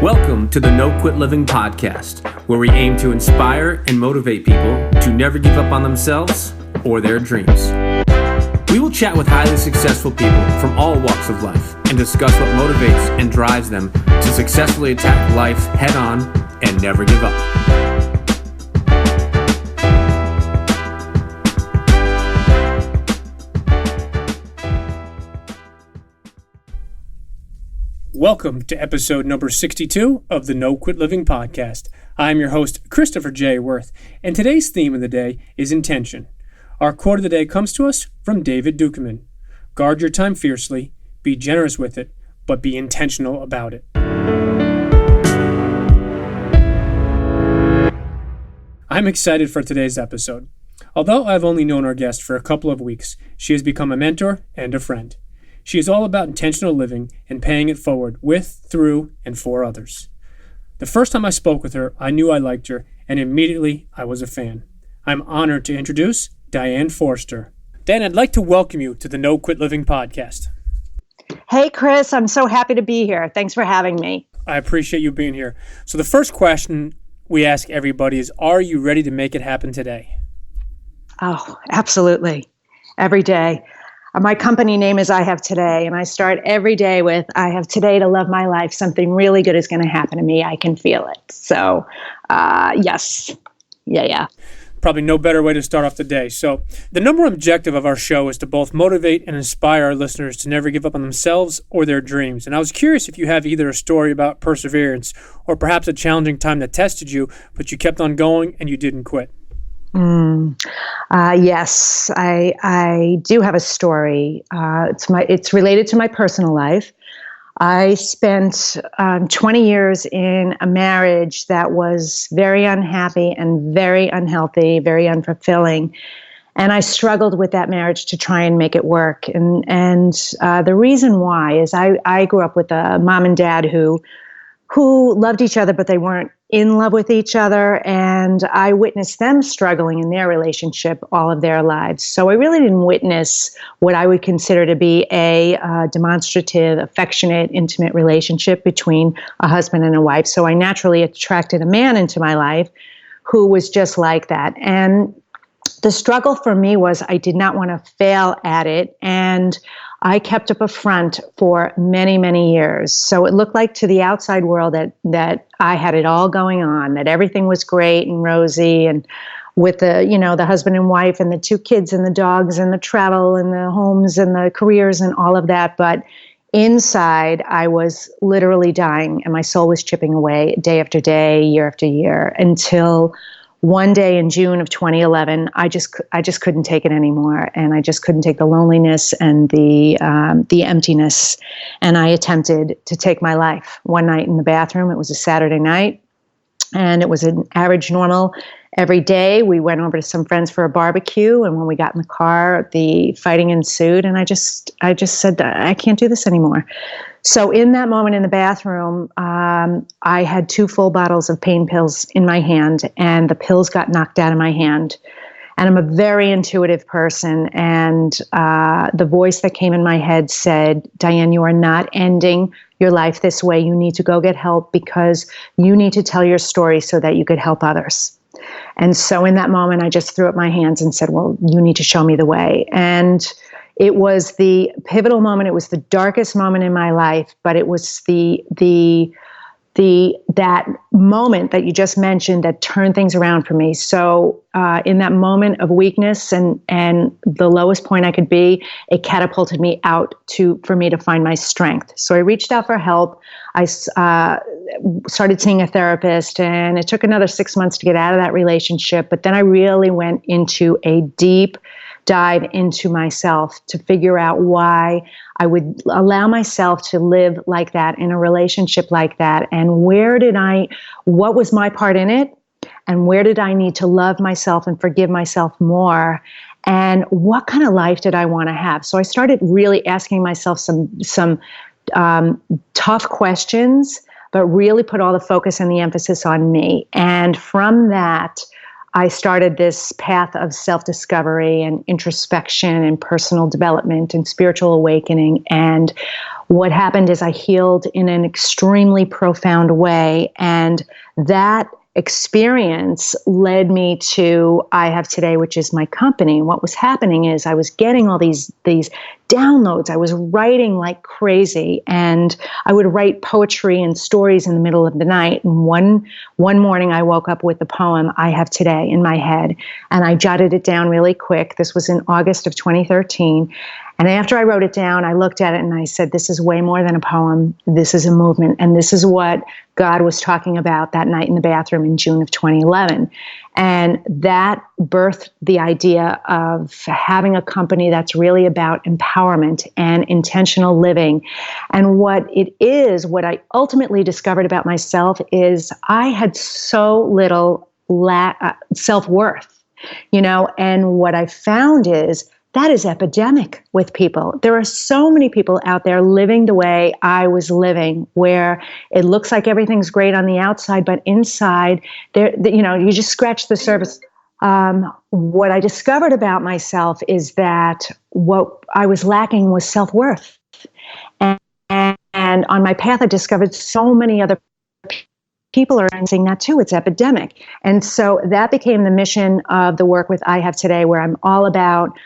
Welcome to the No Quit Living podcast, where we aim to inspire and motivate people to never give up on themselves or their dreams. We will chat with highly successful people from all walks of life and discuss what motivates and drives them to successfully attack life head on and never give up. Welcome to episode number 62 of the No Quit Living podcast. I'm your host, Christopher J. Worth, and today's theme of the day is intention. Our quote of the day comes to us from David Dukeman. Guard your time fiercely, be generous with it, but be intentional about it. I'm excited for today's episode. Although I've only known our guest for a couple of weeks, she has become a mentor and a friend. She is all about intentional living and paying it forward with, through, and for others. The first time I spoke with her, I knew I liked her, and immediately I was a fan. I'm honored to introduce Diane Forster. Dan, I'd like to welcome you to the No Quit Living podcast. Hey, Chris, I'm so happy to be here. Thanks for having me. I appreciate you being here. So the first question we ask everybody is, are you ready to make it happen today? Oh, absolutely. Every day. My company name is I Have Today, and I start every day with, I have today to love my life. Something really good is going to happen to me. I can feel it. So, yes. Yeah. Probably no better way to start off the day. So the number one objective of our show is to both motivate and inspire our listeners to never give up on themselves or their dreams. And I was curious if you have either a story about perseverance or perhaps a challenging time that tested you, but you kept on going and you didn't quit. Yes, I do have a story. It's related to my personal life. I spent 20 years in a marriage that was very unhappy and very unhealthy, very unfulfilling. And I struggled with that marriage to try and make it work. And the reason why is I grew up with a mom and dad who loved each other, but they weren't in love with each other. And I witnessed them struggling in their relationship all of their lives. So I really didn't witness what I would consider to be a demonstrative, affectionate, intimate relationship between a husband and a wife. So I naturally attracted a man into my life who was just like that. And the struggle for me was I did not want to fail at it. And I kept up a front for many, many years. So it looked like to the outside world that I had it all going on, that everything was great and rosy, and with the husband and wife and the two kids and the dogs and the travel and the homes and the careers and all of that. But inside, I was literally dying, and my soul was chipping away day after day, year after year, until one day in June of 2011, I just couldn't take it anymore, and I just couldn't take the loneliness and the emptiness, and I attempted to take my life. One night in the bathroom, it was a Saturday night, and it was an average, normal, every day. We went over to some friends for a barbecue, and when we got in the car, the fighting ensued, and I just said, I can't do this anymore. So in that moment in the bathroom, I had 2 full bottles of pain pills in my hand, and the pills got knocked out of my hand. And I'm a very intuitive person, and the voice that came in my head said, Diane, you are not ending your life this way. You need to go get help, because you need to tell your story so that you could help others. And so in that moment, I just threw up my hands and said, well, you need to show me the way. And it was the pivotal moment. It was the darkest moment in my life, but it was that moment that you just mentioned that turned things around for me. So in that moment of weakness and the lowest point I could be, it catapulted me out for me to find my strength. So I reached out for help. I started seeing a therapist, and it took another 6 months to get out of that relationship. But then I really went into a deep dive into myself to figure out why I would allow myself to live like that in a relationship like that, and what was my part in it, and where did I need to love myself and forgive myself more, and what kind of life did I want to have? So I started really asking myself some tough questions, but really put all the focus and the emphasis on me. And from that, I started this path of self-discovery and introspection and personal development and spiritual awakening. And what happened is I healed in an extremely profound way. And that experience led me to I Have Today, which is my company. And what was happening is I was getting all these downloads. I was writing like crazy, and I would write poetry and stories in the middle of the night. And one morning I woke up with the poem I Have Today in my head, and I jotted it down really quick. This was in August of 2013. And after I wrote it down, I looked at it and I said, this is way more than a poem. This is a movement. And this is what God was talking about that night in the bathroom in June of 2011. And that birthed the idea of having a company that's really about empowerment and intentional living. And what it is, what I ultimately discovered about myself is I had so little self-worth, and what I found is that is epidemic with people. There are so many people out there living the way I was living, where it looks like everything's great on the outside, but inside, you just scratch the surface. What I discovered about myself is that what I was lacking was self-worth. And on my path, I discovered so many other people are saying that too. It's epidemic. And so that became the mission of the work with I Have Today, where I'm all about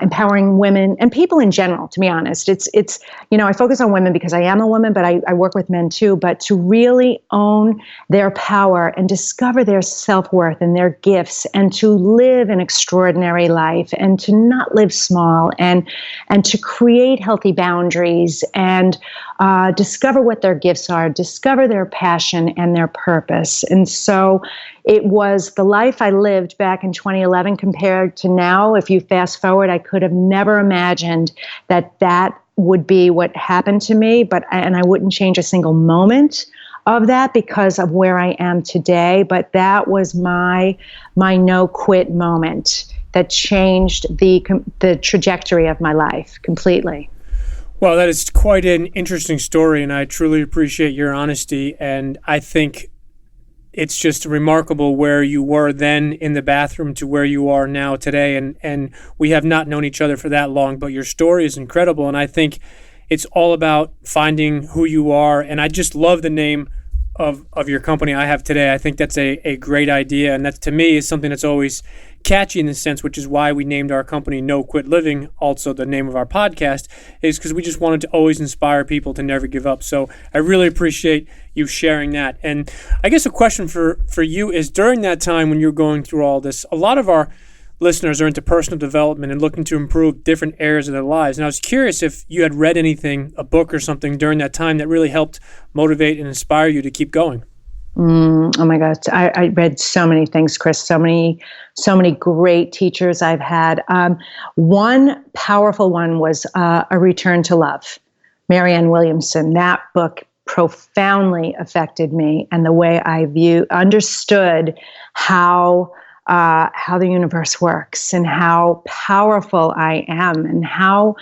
empowering women and people in general, to be honest. It's I focus on women because I am a woman, but I work with men too, but to really own their power and discover their self-worth and their gifts, and to live an extraordinary life, and to not live small, and to create healthy boundaries, and discover what their gifts are, discover their passion and their purpose. And so it was the life I lived back in 2011 compared to now. If you fast forward, I could have never imagined that would be what happened to me, and I wouldn't change a single moment of that because of where I am today. But that was my no quit moment that changed the trajectory of my life completely. Well, that is quite an interesting story, and I truly appreciate your honesty. And I think it's just remarkable where you were then in the bathroom to where you are now today. And we have not known each other for that long, but your story is incredible. And I think it's all about finding who you are. And I just love the name of your company, I Have Today. I think that's a great idea. And that, to me, is something that's always catchy in a sense, which is why we named our company No Quit Living, also the name of our podcast, is because we just wanted to always inspire people to never give up. So I really appreciate you sharing that. And I guess a question for you is, during that time when you're going through all this, a lot of our listeners are into personal development and looking to improve different areas of their lives. And I was curious if you had read anything, a book or something during that time that really helped motivate and inspire you to keep going. Oh my God. I read so many things, Chris, so many great teachers I've had. One powerful one was A Return to Love, Marianne Williamson. That book profoundly affected me, and the way I understood how the universe works, and how powerful I am, and how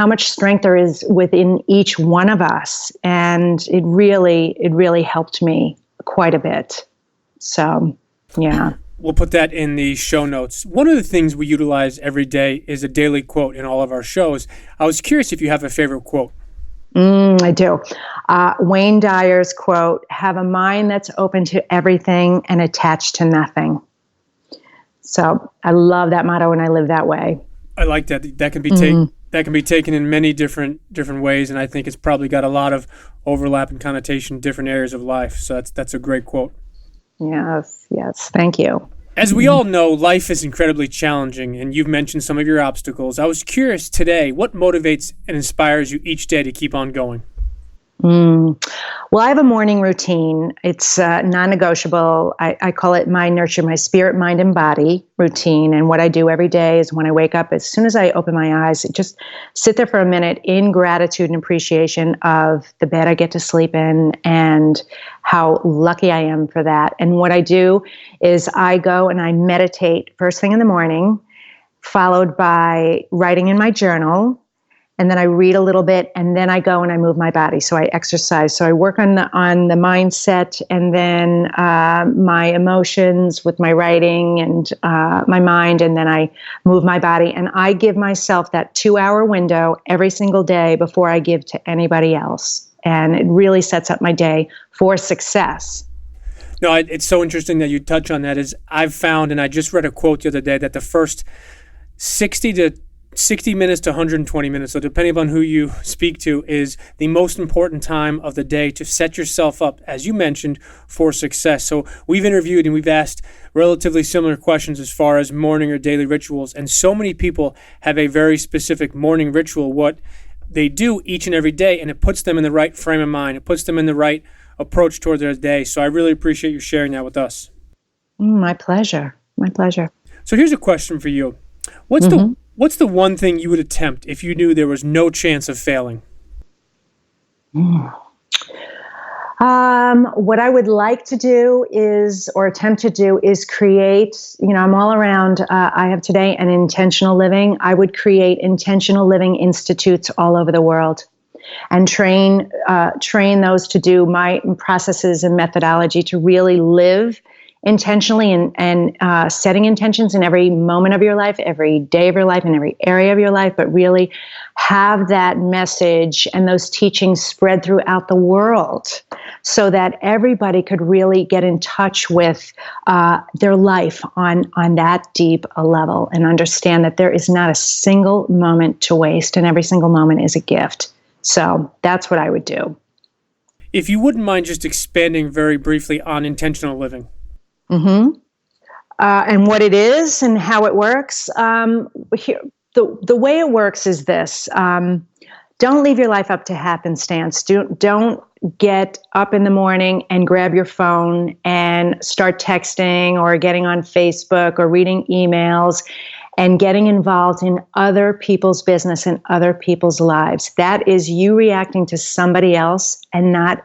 much strength there is within each one of us. And it really helped me quite a bit. So, yeah. We'll put that in the show notes. One of the things we utilize every day is a daily quote in all of our shows. I was curious if you have a favorite quote. I do. Wayne Dyer's quote, "Have a mind that's open to everything and attached to nothing." So I love that motto, and I live that way. I like that. That can be that can be taken in many different ways, and I think it's probably got a lot of overlap and connotation in different areas of life. So that's a great quote. Yes, thank you. As we all know, life is incredibly challenging, and you've mentioned some of your obstacles. I was curious today, what motivates and inspires you each day to keep on going? Well, I have a morning routine. It's non-negotiable. I call it my nurture, my spirit, mind, and body routine. And what I do every day is, when I wake up, as soon as I open my eyes, just sit there for a minute in gratitude and appreciation of the bed I get to sleep in, and how lucky I am for that. And what I do is I go and I meditate first thing in the morning, followed by writing in my journal. and then I read a little bit, and then I go and I move my body. So I exercise. So I work on the mindset, and then my emotions with my writing and my mind, and then I move my body. And I give myself that 2-hour window every single day before I give to anybody else. And it really sets up my day for success. No, it's so interesting that you touch on that. Is I've found, and I just read a quote the other day, that the first 60 minutes to 120 minutes, so depending upon who you speak to, is the most important time of the day to set yourself up, as you mentioned, for success. So we've interviewed and we've asked relatively similar questions as far as morning or daily rituals, and so many people have a very specific morning ritual, what they do each and every day, and it puts them in the right frame of mind. It puts them in the right approach toward their day. So I really appreciate you sharing that with us. My pleasure. My pleasure. So here's a question for you. What's the one thing you would attempt if you knew there was no chance of failing? What I would like to do is, or attempt to do, is create, I'm all around, I have today an intentional living. I would create intentional living institutes all over the world and train those to do my processes and methodology to really live intentionally and setting intentions in every moment of your life, every day of your life, in every area of your life, but really have that message and those teachings spread throughout the world so that everybody could really get in touch with their life on that deep a level and understand that there is not a single moment to waste and every single moment is a gift. So that's what I would do. If you wouldn't mind just expanding very briefly on intentional living. And what it is and how it works. The way it works is this. Don't leave your life up to happenstance. Don't get up in the morning and grab your phone and start texting or getting on Facebook or reading emails and getting involved in other people's business and other people's lives. That is you reacting to somebody else and not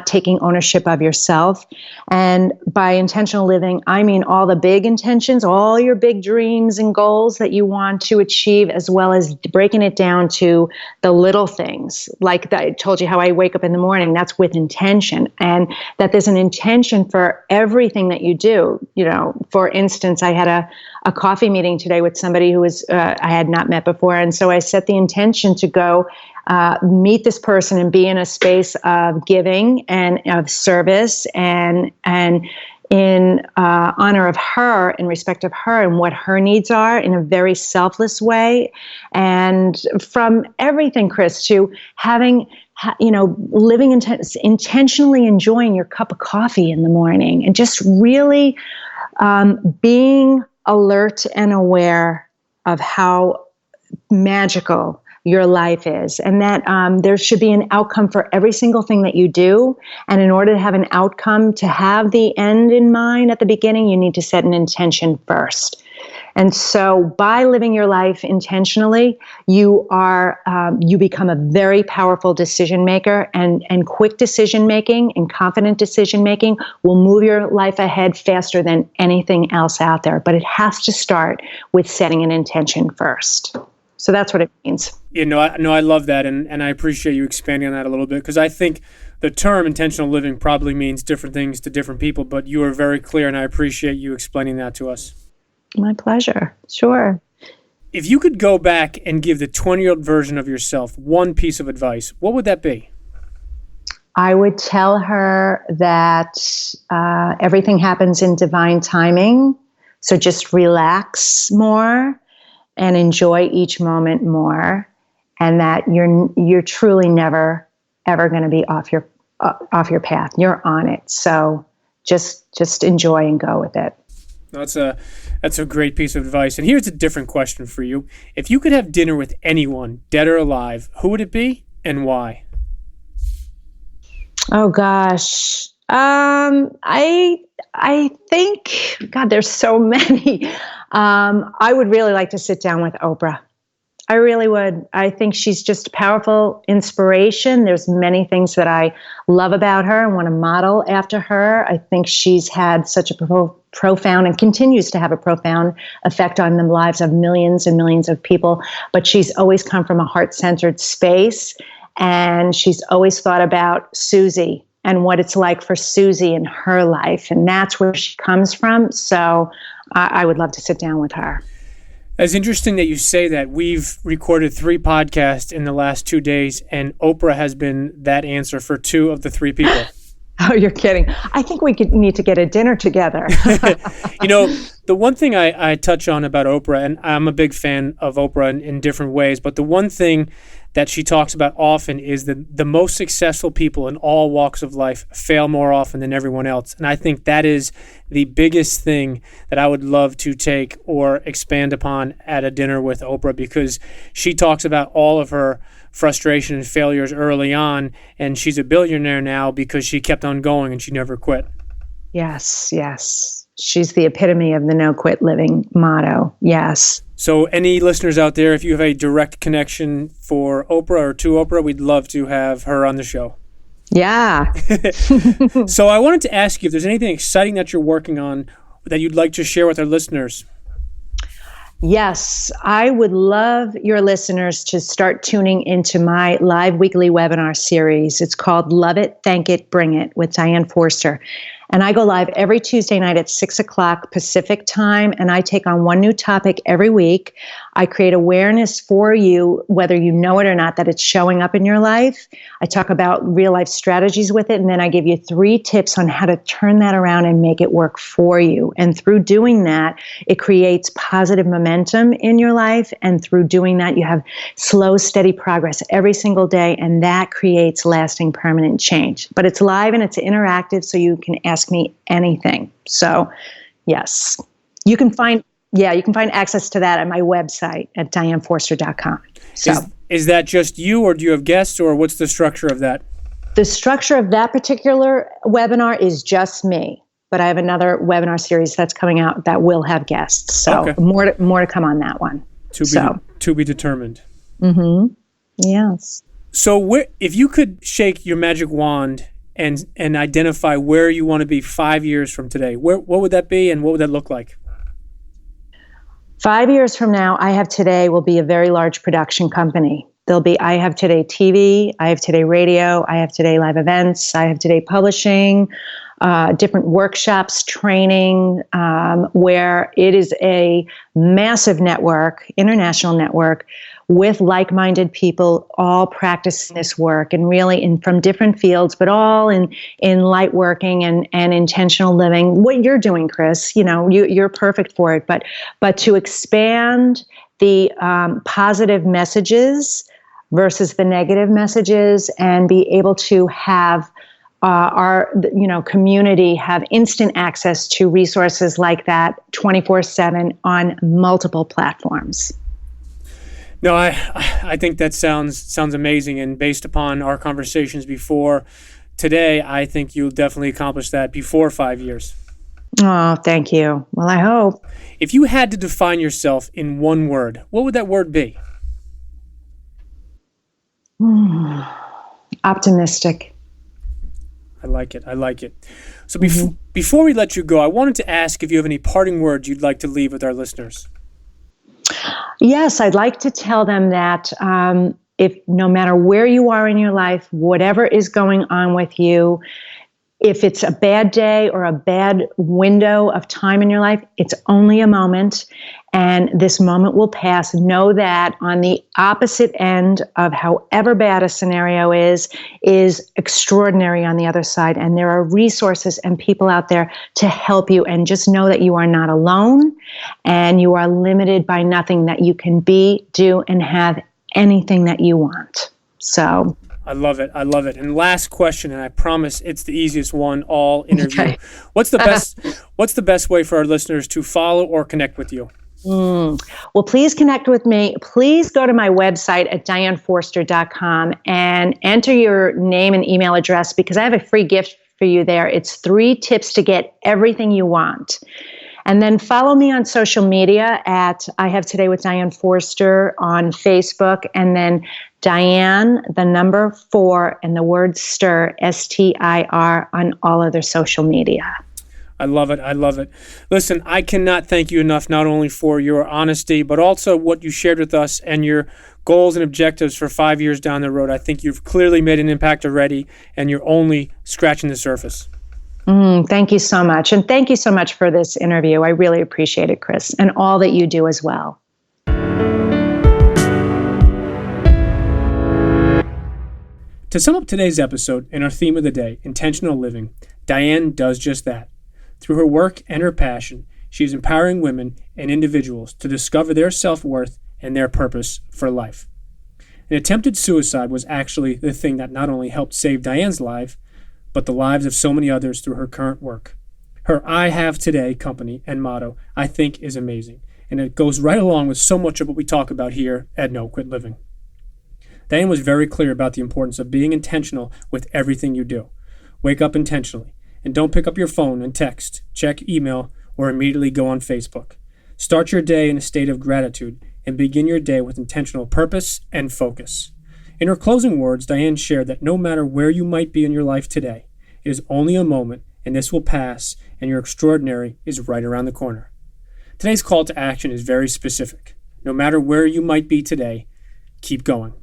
taking ownership of yourself. And by intentional living, I mean all the big intentions, all your big dreams and goals that you want to achieve, as well as breaking it down to the little things. Like I told you how I wake up in the morning, that's with intention. And that there's an intention for everything that you do. For instance, I had a coffee meeting today with somebody who I had not met before. And so I set the intention to go meet this person and be in a space of giving and of service and in honor of her, in respect of her and what her needs are in a very selfless way. And from everything, Chris, to having, living intentionally enjoying your cup of coffee in the morning and just really being alert and aware of how magical your life is, and that there should be an outcome for every single thing that you do. And in order to have an outcome, to have the end in mind at the beginning, you need to set an intention first. And so by living your life intentionally, you become a very powerful decision maker, and quick decision making and confident decision making will move your life ahead faster than anything else out there. But it has to start with setting an intention first. So that's what it means. I love that, and I appreciate you expanding on that a little bit, because I think the term intentional living probably means different things to different people, but you are very clear, and I appreciate you explaining that to us. My pleasure. Sure. If you could go back and give the 20-year-old version of yourself one piece of advice, what would that be? I would tell her that everything happens in divine timing, so just relax more and enjoy each moment more, and that you're truly never ever going to be off your path. You're on it. So just enjoy and go with it. That's a great piece of advice. And here's a different question for you. If you could have dinner with anyone, dead or alive, who would it be and why? Oh gosh. I think, God, there's so many. I would really like to sit down with Oprah. I really would. I think she's just a powerful inspiration. There's many things that I love about her and want to model after her. I think she's had such a profound and continues to have a profound effect on the lives of millions and millions of people. But she's always come from a heart-centered space, and she's always thought about Susie and what it's like for Susie in her life. And that's where she comes from. So I would love to sit down with her. It's interesting that you say that. We've recorded 3 podcasts in the last 2 days, and Oprah has been that answer for 2 of the 3 people. Oh, you're kidding. I think we need to get a dinner together. The one thing I touch on about Oprah, and I'm a big fan of Oprah in different ways, but the one thing that she talks about often is that the most successful people in all walks of life fail more often than everyone else. And I think that is the biggest thing that I would love to take or expand upon at a dinner with Oprah, because she talks about all of her frustration and failures early on, and she's a billionaire now because she kept on going and she never quit. Yes. She's the epitome of the no quit living motto. Yes. So any listeners out there, if you have a direct connection for Oprah or to Oprah, we'd love to have her on the show. Yeah. So I wanted to ask you if there's anything exciting that you're working on that you'd like to share with our listeners. Yes, I would love your listeners to start tuning into my live weekly webinar series. It's called Love It, Thank It, Bring It with Diane Forster. And I go live every Tuesday night at 6 o'clock Pacific time, and I take on one new topic every week. I create awareness for you, whether you know it or not, that it's showing up in your life. I talk about real life strategies with it, and then I give you 3 tips on how to turn that around and make it work for you. And through doing that, it creates positive momentum in your life. And through doing that, you have slow, steady progress every single day, and that creates lasting, permanent change. But it's live and it's interactive, so you can ask me anything. So, yes, you can find access to that at my website at dianeforster.com. So, is that just you, or do you have guests, or what's the structure of that? The structure of that particular webinar is just me, but I have another webinar series that's coming out that will have guests. So, okay. more to come on that one. To be determined. Mm-hmm. Yes. So, if you could shake your magic wand and identify where you want to be 5 years from today, what would that be, and what would that look like? 5 years from now, I Have Today will be a very large production company. There'll be I Have Today TV, I Have Today Radio, I Have Today live events, I Have Today publishing, different workshops, training, where it is a massive network, international network, with like-minded people all practicing this work, and really from different fields, but all in light working and intentional living. What you're doing, Chris, you're perfect for it. But to expand the positive messages versus the negative messages, and be able to have our community have instant access to resources like that 24/7 on multiple platforms. No, I think that sounds amazing, and based upon our conversations before today, I think you'll definitely accomplish that before 5 years. Oh, thank you. Well, I hope. If you had to define yourself in one word, what would that word be? Optimistic. I like it. So before we let you go, I wanted to ask if you have any parting words you'd like to leave with our listeners. Yes, I'd like to tell them that if no matter where you are in your life, whatever is going on with you, if it's a bad day or a bad window of time in your life, it's only a moment, and this moment will pass. Know that on the opposite end of however bad a scenario is extraordinary on the other side, and there are resources and people out there to help you. And just know that you are not alone, and you are limited by nothing, that you can be, do, and have anything that you want. So I love it. And last question, and I promise it's the easiest one all interview. Okay. What's the best way for our listeners to follow or connect with you? Well, please connect with me. Please go to my website at dianeforster.com and enter your name and email address, because I have a free gift for you there. It's 3 tips to get everything you want. And then follow me on social media at I Have Today with Diane Forster on Facebook, and then Diane, the number 4, and the word stir, STIR, on all other social media. I love it. I love it. Listen, I cannot thank you enough, not only for your honesty, but also what you shared with us and your goals and objectives for 5 years down the road. I think you've clearly made an impact already, and you're only scratching the surface. Thank you so much. And thank you so much for this interview. I really appreciate it, Chris, and all that you do as well. To sum up today's episode and our theme of the day, intentional living, Diane does just that. Through her work and her passion, she is empowering women and individuals to discover their self-worth and their purpose for life. An attempted suicide was actually the thing that not only helped save Diane's life, but the lives of so many others through her current work. Her I Have Today company and motto, I think, is amazing, and it goes right along with so much of what we talk about here at No Quit Living. Diane was very clear about the importance of being intentional with everything you do. Wake up intentionally. And don't pick up your phone and text, check email, or immediately go on Facebook. Start your day in a state of gratitude and begin your day with intentional purpose and focus. In her closing words, Diane shared that no matter where you might be in your life today, it is only a moment and this will pass, and your extraordinary is right around the corner. Today's call to action is very specific. No matter where you might be today, keep going.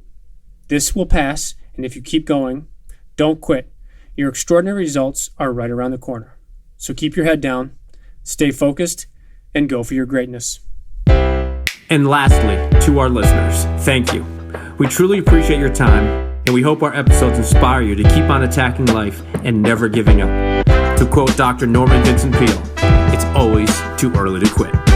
This will pass, and if you keep going, don't quit. Your extraordinary results are right around the corner. So keep your head down, stay focused, and go for your greatness. And lastly, to our listeners, thank you. We truly appreciate your time, and we hope our episodes inspire you to keep on attacking life and never giving up. To quote Dr. Norman Vincent Peale, it's always too early to quit.